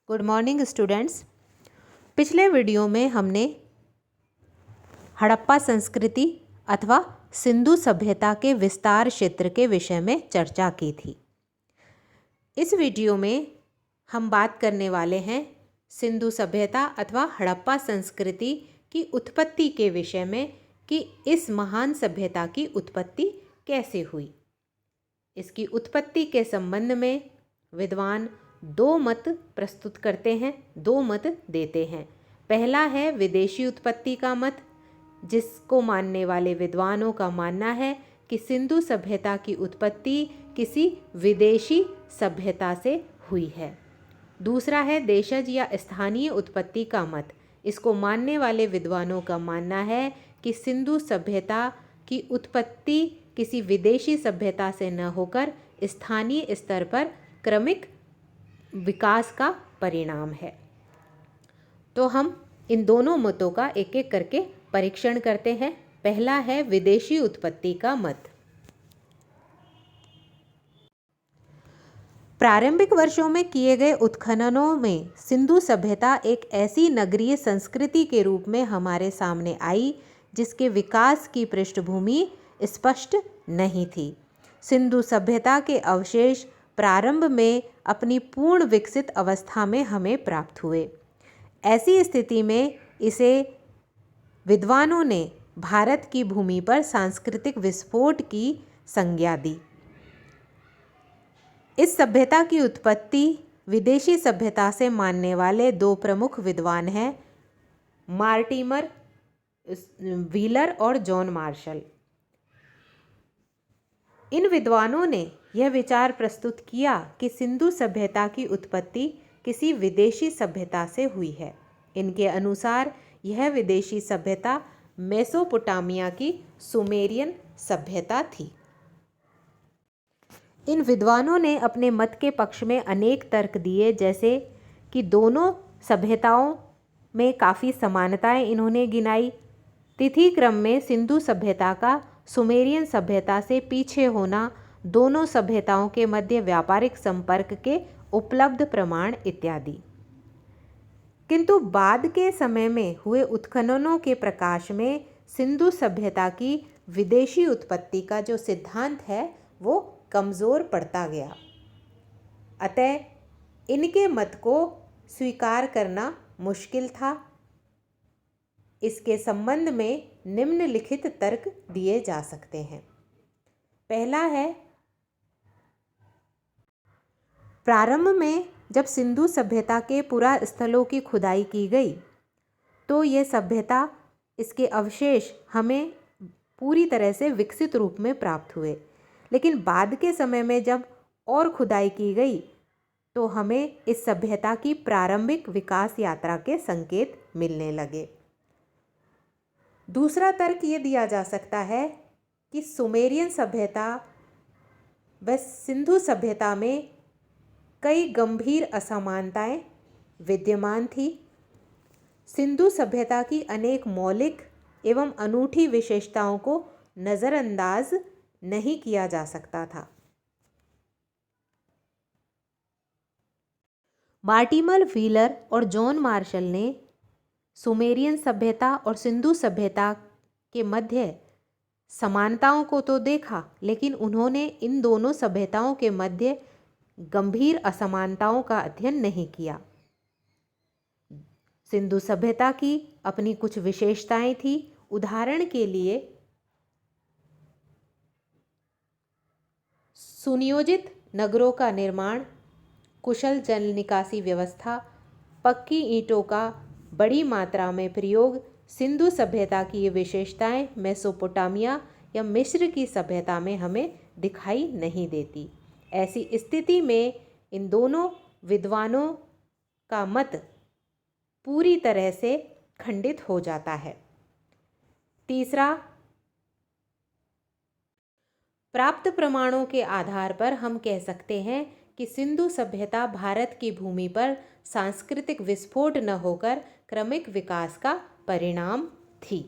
Good morning students. पिछले video में हमने हड़प्पा संस्कृति अथवा सिंधु सभ्यता के विस्तार क्षेत्र के विषय में चर्चा की थी। इस वीडियो में हम बात करने वाले हैं सिंधु सभ्यता अथवा हड़प्पा संस्कृति की उत्पत्ति के विषय में कि इस महान सभ्यता की उत्पत्ति कैसे हुई। इसकी उत्पत्ति के संबंध में विद्वान दो मत प्रस्तुत करते हैं, दो मत देते हैं। पहला है विदेशी उत्पत्ति का मत, जिसको मानने वाले विद्वानों का मानना है कि सिंधु सभ्यता की उत्पत्ति किसी विदेशी सभ्यता से हुई है। दूसरा है देशज या स्थानीय उत्पत्ति का मत। इसको मानने वाले विद्वानों का मानना है कि सिंधु सभ्यता की उत्पत्ति किसी विदेशी सभ्यता से न होकर स्थानीय स्तर पर क्रमिक विकास का परिणाम है। तो हम इन दोनों मतों का एक एक करके परीक्षण करते हैं। पहला है विदेशी उत्पत्ति का मत। प्रारंभिक वर्षों में किए गए उत्खननों में सिंधु सभ्यता एक ऐसी नगरीय संस्कृति के रूप में हमारे सामने आई जिसके विकास की पृष्ठभूमि स्पष्ट नहीं थी। सिंधु सभ्यता के अवशेष प्रारंभ में अपनी पूर्ण विकसित अवस्था में हमें प्राप्त हुए। ऐसी स्थिति में इसे विद्वानों ने भारत की भूमि पर सांस्कृतिक विस्फोट की संज्ञा दी। इस सभ्यता की उत्पत्ति विदेशी सभ्यता से मानने वाले दो प्रमुख विद्वान हैं, मार्टिमर व्हीलर और जॉन मार्शल। इन विद्वानों ने यह विचार प्रस्तुत किया कि सिंधु सभ्यता की उत्पत्ति किसी विदेशी सभ्यता से हुई है। इनके अनुसार यह विदेशी सभ्यता मेसोपोटामिया की सुमेरियन सभ्यता थी। इन विद्वानों ने अपने मत के पक्ष में अनेक तर्क दिए, जैसे कि दोनों सभ्यताओं में काफ़ी समानताएं इन्होंने गिनाई। तिथि क्रम में सिंधु सभ्यता का सुमेरियन सभ्यता से पीछे होना, दोनों सभ्यताओं के मध्य व्यापारिक संपर्क के उपलब्ध प्रमाण इत्यादि। किंतु बाद के समय में हुए उत्खननों के प्रकाश में सिंधु सभ्यता की विदेशी उत्पत्ति का जो सिद्धांत है वो कमज़ोर पड़ता गया। अतः इनके मत को स्वीकार करना मुश्किल था। इसके संबंध में निम्नलिखित तर्क दिए जा सकते हैं। पहला है, प्रारंभ में जब सिंधु सभ्यता के पुरा स्थलों की खुदाई की गई तो ये सभ्यता, इसके अवशेष हमें पूरी तरह से विकसित रूप में प्राप्त हुए। लेकिन बाद के समय में जब और खुदाई की गई तो हमें इस सभ्यता की प्रारंभिक विकास यात्रा के संकेत मिलने लगे। दूसरा तर्क ये दिया जा सकता है कि सुमेरियन सभ्यता व सिंधु सभ्यता में कई गंभीर असमानताएं विद्यमान थी। सिंधु सभ्यता की अनेक मौलिक एवं अनूठी विशेषताओं को नज़रअंदाज नहीं किया जा सकता था। मार्टिमर व्हीलर और जॉन मार्शल ने सुमेरियन सभ्यता और सिंधु सभ्यता के मध्य समानताओं को तो देखा, लेकिन उन्होंने इन दोनों सभ्यताओं के मध्य गंभीर असमानताओं का अध्ययन नहीं किया। सिंधु सभ्यता की अपनी कुछ विशेषताएं थी। उदाहरण के लिए सुनियोजित नगरों का निर्माण, कुशल जल निकासी व्यवस्था, पक्की ईंटों का बड़ी मात्रा में प्रयोग। सिंधु सभ्यता की ये विशेषताएं मेसोपोटामिया या मिस्र की सभ्यता में हमें दिखाई नहीं देती। ऐसी स्थिति में इन दोनों विद्वानों का मत पूरी तरह से खंडित हो जाता है। तीसरा, प्राप्त प्रमाणों के आधार पर हम कह सकते हैं कि सिंधु सभ्यता भारत की भूमि पर सांस्कृतिक विस्फोट न होकर क्रमिक विकास का परिणाम थी।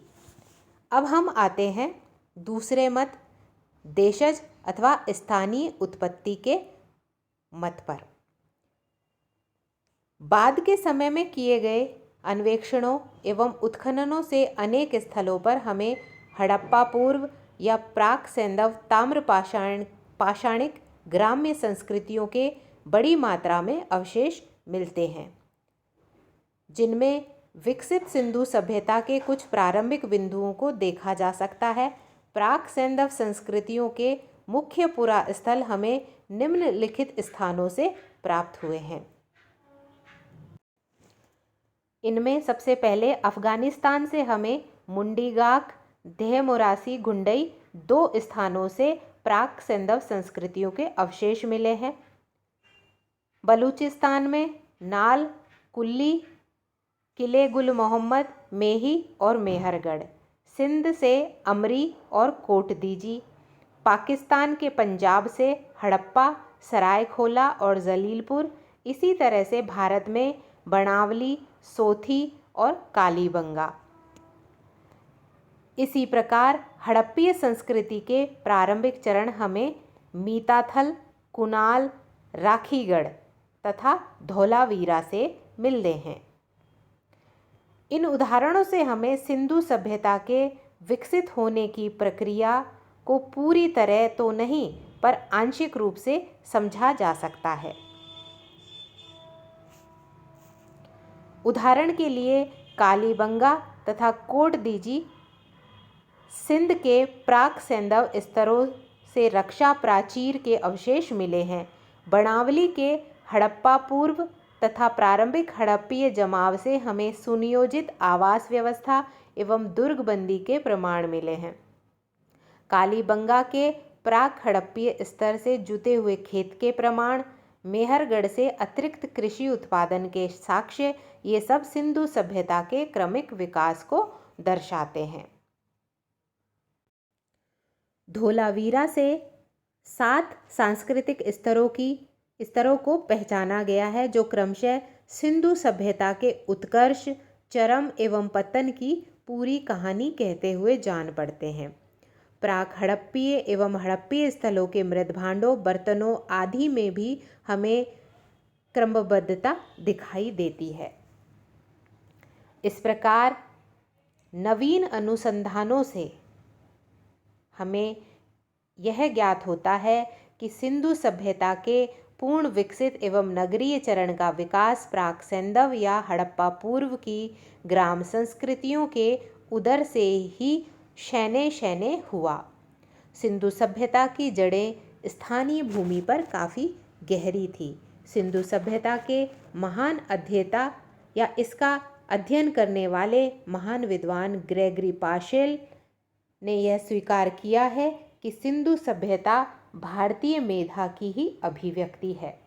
अब हम आते हैं दूसरे मत, देशज अथवा स्थानीय उत्पत्ति के मत पर। बाद के समय में किए गए अन्वेषणों एवं उत्खननों से अनेक स्थलों पर हमें हड़प्पा पूर्व या प्राक सैंधव ताम्र पाषाणिक ग्राम्य संस्कृतियों के बड़ी मात्रा में अवशेष मिलते हैं, जिनमें विकसित सिंधु सभ्यता के कुछ प्रारंभिक बिंदुओं को देखा जा सकता है। प्राक सैंधव संस्कृतियों के मुख्य पुरास्थल हमें निम्नलिखित स्थानों से प्राप्त हुए हैं। इनमें सबसे पहले अफगानिस्तान से हमें मुंडीगाक, देहमोरासी, गुंडई 2 स्थानों से प्राक सैंधव संस्कृतियों के अवशेष मिले हैं। बलूचिस्तान में नाल, कुल्ली, किले गुल मोहम्मद, मेही और मेहरगढ़। सिंध से अमरी और कोटदीजी। पाकिस्तान के पंजाब से हड़प्पा, सरायखोला और जलीलपुर। इसी तरह से भारत में बनावली, सोथी और कालीबंगा। इसी प्रकार हड़प्पीय संस्कृति के प्रारंभिक चरण हमें मीताथल, कुनाल, राखीगढ़ तथा धौलावीरा से मिलते हैं। इन उदाहरणों से हमें सिंधु सभ्यता के विकसित होने की प्रक्रिया को पूरी तरह तो नहीं पर आंशिक रूप से समझा जा सकता है। उदाहरण के लिए कालीबंगा तथा कोटदीजी सिंध के प्राक सैंधव स्तरों से रक्षा प्राचीर के अवशेष मिले हैं। बनावली के हड़प्पा पूर्व तथा प्रारंभिक हड़प्पीय जमाव से हमें सुनियोजित आवास व्यवस्था एवं दुर्गबंदी के प्रमाण मिले हैं। कालीबंगा के प्राक हड़प्पीय स्तर से जुते हुए खेत के प्रमाण, मेहरगढ़ से अतिरिक्त कृषि उत्पादन के साक्ष्य, ये सब सिंधु सभ्यता के क्रमिक विकास को दर्शाते हैं। धौलावीरा से 7 सांस्कृतिक स्तरों को पहचाना गया है, जो क्रमशः सिंधु सभ्यता के उत्कर्ष, चरम एवं पतन की पूरी कहानी कहते हुए जान पड़ते हैं। प्राक हड़प्पीय एवं हड़प्पीय स्थलों के मृदभांडों, बर्तनों आदि में भी हमें क्रमबद्धता दिखाई देती है। इस प्रकार नवीन अनुसंधानों से हमें यह ज्ञात होता है कि सिंधु सभ्यता के पूर्ण विकसित एवं नगरीय चरण का विकास प्राक सैंधव या हड़प्पा पूर्व की ग्राम संस्कृतियों के उदर से ही शैने हुआ। सिंधु सभ्यता की जड़ें स्थानीय भूमि पर काफ़ी गहरी थी। सिंधु सभ्यता के महान अध्येता या इसका अध्ययन करने वाले महान विद्वान ग्रेगरी पाशेल ने यह स्वीकार किया है कि सिंधु सभ्यता भारतीय मेधा की ही अभिव्यक्ति है।